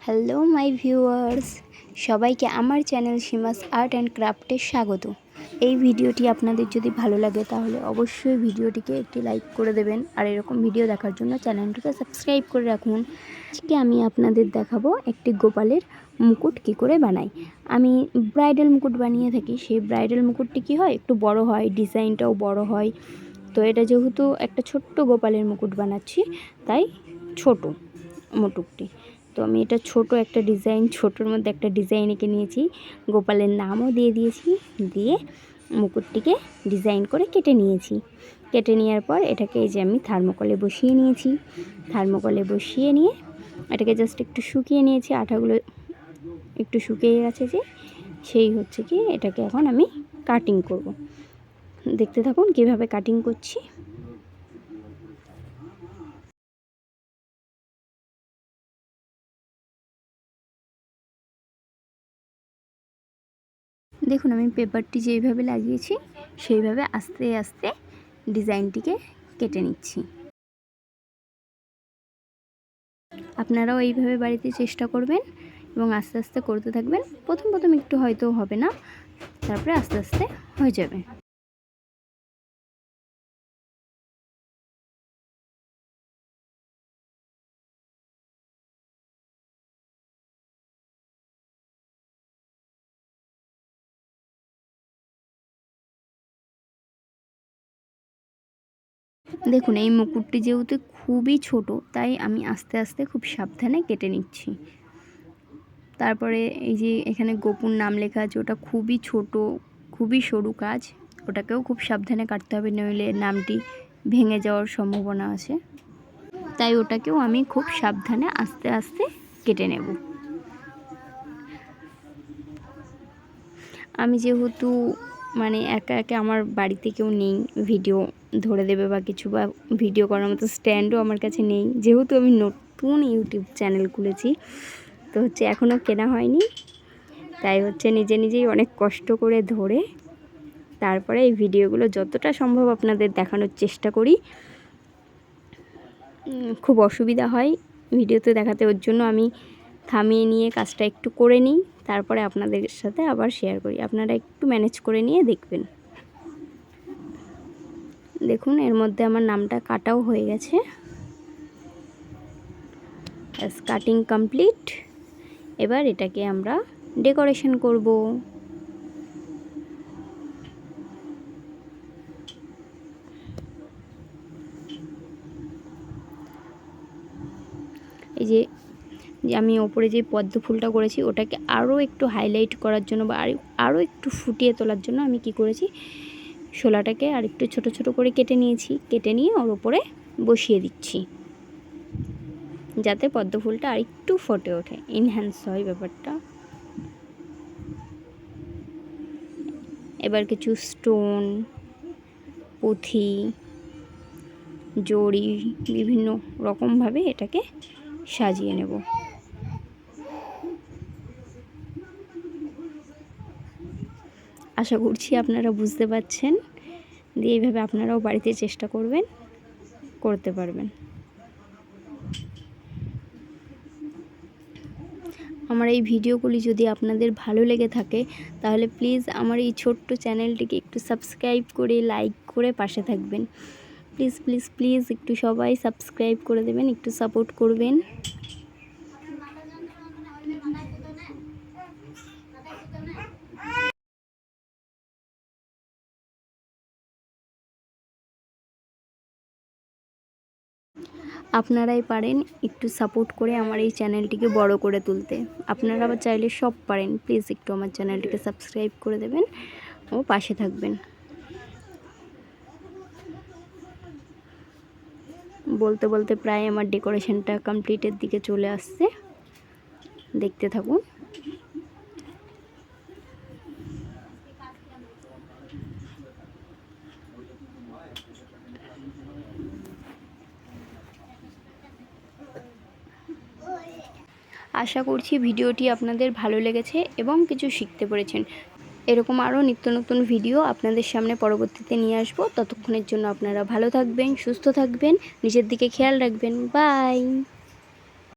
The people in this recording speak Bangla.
হ্যালো মাই ভিউয়ার্স, সবাইকে আমার চ্যানেল সীমাস আর্ট অ্যান্ড ক্রাফটে স্বাগত। এই ভিডিওটি আপনাদের যদি ভালো লাগে তাহলে অবশ্যই ভিডিওটিকে একটি লাইক করে দেবেন, আর এরকম ভিডিও দেখার জন্য চ্যানেলটিকে সাবস্ক্রাইব করে রাখুন। আজকে আমি আপনাদের দেখাবো একটি গোপালের মুকুট কী করে বানাই। আমি ব্রাইডাল মুকুট বানিয়ে থাকি। সেই ব্রাইডাল মুকুটটি কী হয়, একটু বড় হয়, ডিজাইনটাও বড় হয়। তো এটা যেহেতু একটা ছোট্ট গোপালের মুকুট বানাচ্ছি, তাই ছোট মুকুটটি। তো আমি এটা ছোট একটা ডিজাইন, ছোটোর মধ্যে একটা ডিজাইন এঁকে নিয়েছি, গোপালের নামও দিয়ে দিয়েছি, দিয়ে মুকুটটিকে ডিজাইন করে কেটে নিয়েছি। কেটে নেওয়ার পর এটাকে এই যে আমি থার্মোকলে বসিয়ে নিয়েছি। থার্মোকলে বসিয়ে নিয়ে এটাকে জাস্ট একটু শুকিয়ে নিয়েছি, আঠাগুলো একটু শুকিয়ে গেছে যে, সেই হচ্ছে কি এটাকে এখন আমি কাটিং করব। দেখতে থাকুন কিভাবে কাটিং করছি। দেখুন আমি পেপারটি যেইভাবে লাগিয়েছি সেইভাবে আস্তে আস্তে ডিজাইনটিকে কেটে নিচ্ছি। আপনারাও এইভাবে বাড়িতে চেষ্টা করবেন এবং আস্তে আস্তে করতে থাকবেন। প্রথম প্রথম একটু হয়তো হবে না, তারপরে আস্তে আস্তে হয়ে যাবে। দেখুন এই মুকুটটি যেহেতু খুবই ছোট, তাই আমি আস্তে আস্তে খুব সাবধানে কেটে নিচ্ছি। তারপরে এই যে এখানে গোপুর নাম লেখা আছে, ওটা খুবই ছোট, খুবই সরু কাজ, ওটাকেও খুব সাবধানে কাটতে হবে, নইলে নামটি ভেঙে যাওয়ার সম্ভাবনা আছে। তাই ওটাকেও আমি খুব সাবধানে আস্তে আস্তে কেটে নেব। আমি যেহেতু একা একা আমার বাড়িতে কেউ নেই ভিডিও ধরে দেবে বা কিছু, বা ভিডিও করার মতো স্ট্যান্ডও আমার কাছে নেই, যেহেতু আমি নতুন ইউটিউব চ্যানেল খুলেছি, তো এখনও কেনা হয়নি, তাই নিজে নিজেই অনেক কষ্ট করে ধরে তারপরে এই ভিডিওগুলো যতটা সম্ভব আপনাদের দেখানোর চেষ্টা করি। খুব অসুবিধা হয় ভিডিওতে দেখাতে, ওর জন্য আমি থামিয়ে নিয়ে কাজটা একটু করে নিই, তারপরে আপনাদের সাথে আবার শেয়ার করি। আপনারা একটু ম্যানেজ করে নিয়ে দেখবেন। দেখুন এর মধ্যে আমার নামটা কাটাও হয়ে গেছে। Cutting complete. এবার এটাকে আমরা ডেকোরেশন করব। এই যে আমি ওপরে যে পদ্ম ফুলটা করেছি, ওটাকে আরও একটু হাইলাইট করার জন্য বা আরও একটু ফুটিয়ে তোলার জন্য আমি কি করেছি, শোলাটাকে আর একটু ছোট ছোট করে কেটে নিয়েছি। কেটে নিয়ে ওর উপরে বসিয়ে দিচ্ছি, যাতে পদ্ম ফুলটা আর একটু ফুটে ওঠে, এনহ্যান্স হয় ব্যাপারটা। এবার কিছু স্টোন, পুঁথি, জড়ি, বিভিন্ন রকমভাবে এটাকে সাজিয়ে নেব। আশা করছি আপনারা বুঝতে পারছেন। দিয়ে এইভাবে আপনারাও বাড়িতে চেষ্টা করবেন, করতে পারবেন। আমার এই ভিডিওগুলি যদি আপনাদের ভালো লেগে থাকে, তাহলে প্লিজ আমার এই ছোট্ট চ্যানেলটিকে একটু সাবস্ক্রাইব করে লাইক করে পাশে থাকবেন। প্লিজ প্লিজ প্লিজ একটু সবাই সাবস্ক্রাইব করে দেবেন, একটু সাপোর্ট করবেন। আপনারাই পারেন একটু সাপোর্ট করে আমার এই চ্যানেলটিকে বড় করে তুলতে। আপনারা আবার চাইলে সব পারেন। প্লিজ একটু আমার চ্যানেলটিকে সাবস্ক্রাইব করে দেবেন ও পাশে থাকবেন। বলতে বলতে প্রায় আমার ডেকোরেশনটা কমপ্লিটের দিকে চলে আসছে, দেখতে থাকুন। আশা করছি ভিডিওটি আপনাদের ভালো লেগেছে এবং কিছু শিখতে পেরেছেন। এরকম আরও নিত্য নতুন ভিডিও আপনাদের সামনে পরবর্তীতে নিয়ে আসবো। ততক্ষণের জন্য আপনারা ভালো থাকবেন, সুস্থ থাকবেন, নিজের দিকে খেয়াল রাখবেন। বাই।